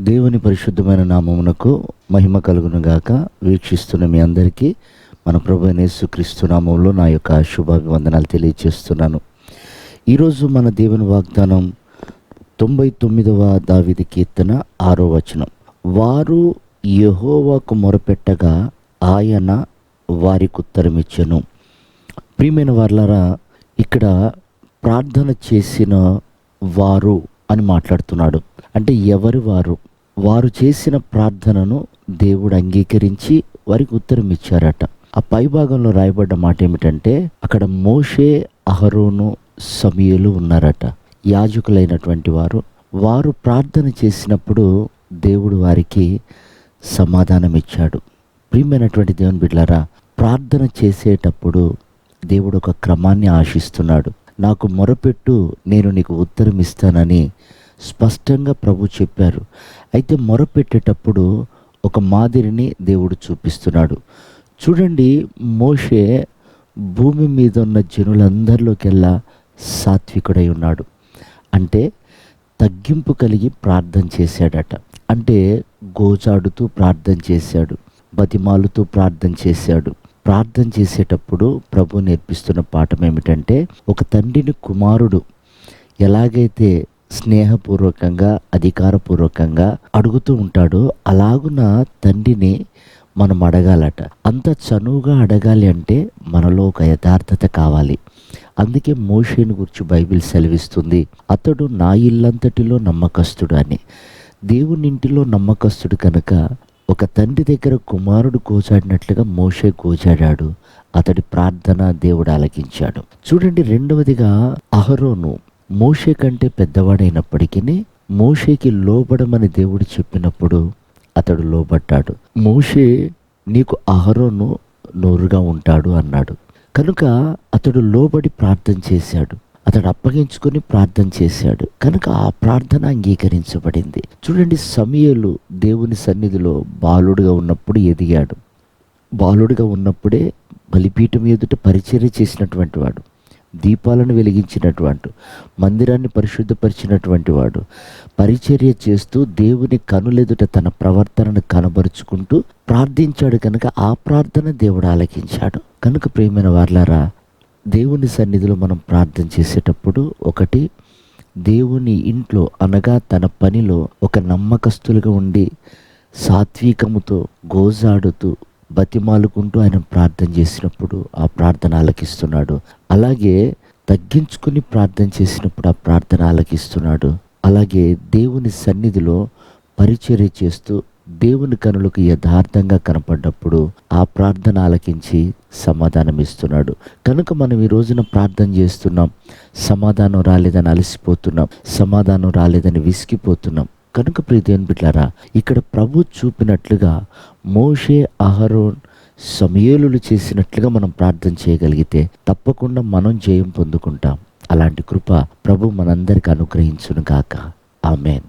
దేవుని పరిశుద్ధమైన నామమునకు మహిమ కలుగును గాక. వీక్షిస్తున్న మీ అందరికీ మన ప్రభు అయిన యేసుక్రీస్తు నామములో నా యొక్క శుభాభివందనాలు తెలియజేస్తున్నాను. ఈరోజు మన దేవుని వాగ్దానం 99వ దావీదు కీర్తన 6వ వచనం. వారు యెహోవాకు మొరపెట్టగా ఆయన వారికి ఉత్తరమిచ్చెను. ప్రియమైన వారలారా, ఇక్కడ ప్రార్థన చేసిన వారు అని మాట్లాడుతున్నాడు. అంటే ఎవరు వారు? వారు చేసిన ప్రార్థనను దేవుడు అంగీకరించి వారికి ఉత్తరం ఇచ్చారట. ఆ పై భాగంలో రాయబడ్డ మాట ఏమిటంటే, అక్కడ మోషే, అహరోను, సమూయేలు ఉన్నారట, యాజకులైనటువంటి వారు. వారు ప్రార్థన చేసినప్పుడు దేవుడు వారికి సమాధానం ఇచ్చాడు. ప్రియమైనటువంటి దేవుని బిడ్డలారా, ప్రార్థన చేసేటప్పుడు దేవుడు ఒక క్రమాన్ని ఆశిస్తున్నాడు. నాకు మొరపెట్టు, నేను నీకు ఉత్తరం ఇస్తానని స్పష్టంగా ప్రభు చెప్పారు. అయితే మొరపెట్టేటప్పుడు ఒక మాదిరిని దేవుడు చూపిస్తున్నాడు. చూడండి, మోషే భూమి మీద ఉన్న జనులందరిలోకెల్లా సాత్వికుడై ఉన్నాడు. అంటే తగ్గింపు కలిగి ప్రార్థన చేశాడట. అంటే గోజాడుతూ ప్రార్థన చేశాడు, బతిమాలుతూ ప్రార్థన చేశాడు. ప్రార్థన చేసేటప్పుడు ప్రభు నేర్పిస్తున్న పాఠం ఏమిటంటే, ఒక తండ్రిని కుమారుడు ఎలాగైతే స్నేహపూర్వకంగా, అధికారపూర్వకంగా అడుగుతూ ఉంటాడో అలాగున తండ్రిని మనం అడగాలట. అంత చనువుగా అడగాలి అంటే మనలో ఒక యథార్థత కావాలి. అందుకే మోషేని గురించి బైబిల్ సెలవిస్తుంది, అతడు నా ఇల్లంతటిలో నమ్మకస్తుడు అని. దేవుని ఇంటిలో నమ్మకస్తుడు కనుక ఒక తండ్రి దగ్గర కుమారుడు గోజాడినట్లుగా మోషే గోజాడాడు. అతడి ప్రార్థన దేవుడు ఆలకించాడు. చూడండి, రెండవదిగా అహరోను మోషే కంటే పెద్దవాడైనప్పటికీ మోషేకి లోబడమని దేవుడు చెప్పినప్పుడు అతడు లోబడ్డాడు. మోషే, నీకు అహరోను నోరుగా ఉంటాడు అన్నాడు కనుక అతడు లోబడి ప్రార్థన చేశాడు. అతడు అప్పగించుకొని ప్రార్థన చేశాడు కనుక ఆ ప్రార్థన అంగీకరించబడింది. చూడండి, సమూయేలు దేవుని సన్నిధిలో బాలుడుగా ఉన్నప్పుడు ఎదిగాడు. బాలుడుగా ఉన్నప్పుడే బలిపీఠం ఎదుట పరిచర్య చేసినటువంటి వాడు, దీపాలను వెలిగించినటువంటి, మందిరాన్ని పరిశుద్ధపరిచినటువంటి వాడు, పరిచర్య చేస్తూ దేవుని కనులెదుట తన ప్రవర్తనను కనబరుచుకుంటూ ప్రార్థించాడు కనుక ఆ ప్రార్థన దేవుడు ఆలకించాడు. కనుక ప్రియమైన వారలారా, దేవుని సన్నిధిలో మనం ప్రార్థన చేసేటప్పుడు ఒకటి, దేవుని ఇంట్లో అనగా తన పనిలో ఒక నమ్మకస్తులుగా ఉండి సాత్వికముతో గోజాడుతూ బతిమాలుకుంటూ ఆయన ప్రార్థన చేసినప్పుడు ఆ ప్రార్థన ఆలకిస్తున్నాడు. అలాగే తగ్గించుకుని ప్రార్థన చేసినప్పుడు ఆ ప్రార్థన ఆలకిస్తున్నాడు. అలాగే దేవుని సన్నిధిలో పరిచర్య చేస్తూ దేవుని కనులకు యథార్థంగా కనపడ్డప్పుడు ఆ ప్రార్థన ఆలకించి సమాధానం ఇస్తున్నాడు. కనుక మనం ఈ రోజున ప్రార్థన చేస్తున్నాం, సమాధానం రాలేదని అలసిపోతున్నాం, సమాధానం రాలేదని విసిగిపోతున్నాం. కనుక ప్రియ దేవుని బిడ్డలారా, ఇక్కడ ప్రభు చూపినట్లుగా మోషే, అహరోన్, సమూయేలులు చేసినట్లుగా మనం ప్రార్థన చేయగలిగితే తప్పకుండా మనం జయం పొందుకుంటాం. అలాంటి కృప ప్రభు మనందరికి అనుగ్రహించును గాక. ఆమేన్.